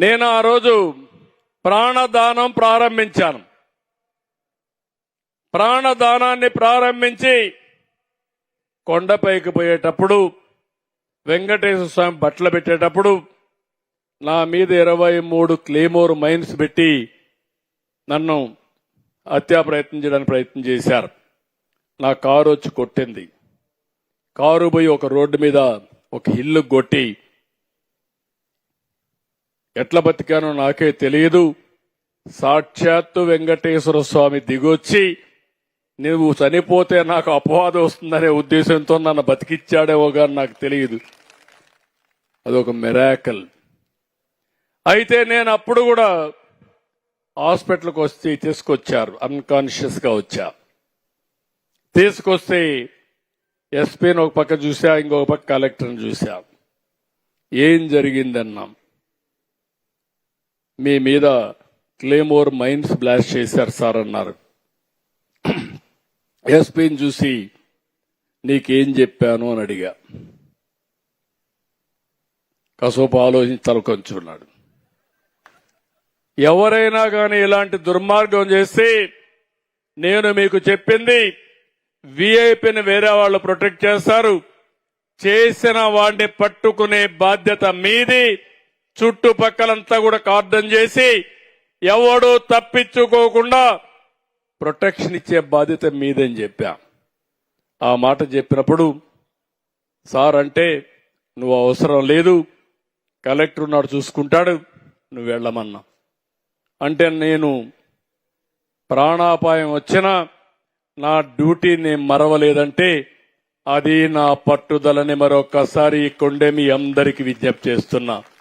నేను ఆ రోజు ప్రాణదానం ప్రారంభించాను. ప్రాణదానాన్ని ప్రారంభించి కొండపైకి పోయేటప్పుడు వెంకటేశ్వర స్వామి బట్టలు పెట్టేటప్పుడు నా మీద 23 క్లేమోర్ మైన్స్ పెట్టి నన్ను హత్యా ప్రయత్నం చేయడానికి ప్రయత్నం చేశారు. నా కారు వచ్చి కొట్టింది. కారు పోయి ఒక రోడ్డు మీద ఒక ఇల్లు కొట్టి ఎట్లా బతికానో నాకే తెలియదు. సాక్షాత్తు వెంకటేశ్వర స్వామి దిగొచ్చి నువ్వు చనిపోతే నాకు అపవాదం వస్తుందనే ఉద్దేశంతో నన్ను బతికిచ్చాడేవో గాని నాకు తెలియదు. అదొక మిరాకల్. అయితే నేను అప్పుడు కూడా హాస్పిటల్కి వస్తే తీసుకొచ్చారు, అన్కాన్షియస్ గా వచ్చా. తీసుకొస్తే ఎస్పీని ఒక పక్క చూసా, ఇంకొక పక్క కలెక్టర్ని చూసా. ఏం జరిగిందన్నాం. మీ మీద క్లేమోర్ మైన్స్ బ్లాస్ట్ చేశారు సార్ అన్నారు. ఎస్పీని చూసి నీకేం చెప్పాను అని అడిగా. కాసేపు ఆలోచించి తలకొంచున్నాడు. ఎవరైనా కానీ ఇలాంటి దుర్మార్గం చేస్తే నేను మీకు చెప్పింది విఐపిని వేరే వాళ్ళు ప్రొటెక్ట్ చేస్తారు, చేసిన వాడిని పట్టుకునే బాధ్యత మీది. చుట్టుపక్కలంతా కూడా కార్డన్ చేసి ఎవడూ తప్పించుకోకుండా ప్రొటెక్షన్ ఇచ్చే బాధ్యత మీదని చెప్పా. ఆ మాట చెప్పినప్పుడు సార్ అంటే నువ్వు అవసరం లేదు, కలెక్టర్ ఉన్నాడు చూసుకుంటాడు, నువ్వు వెళ్ళమన్నా. అంటే నేను ప్రాణాపాయం వచ్చినా నా డ్యూటీని మరవలేదంటే అది నా పట్టుదలని మరొకసారి కొండే మీ అందరికీ విజ్ఞప్తి చేస్తున్నా.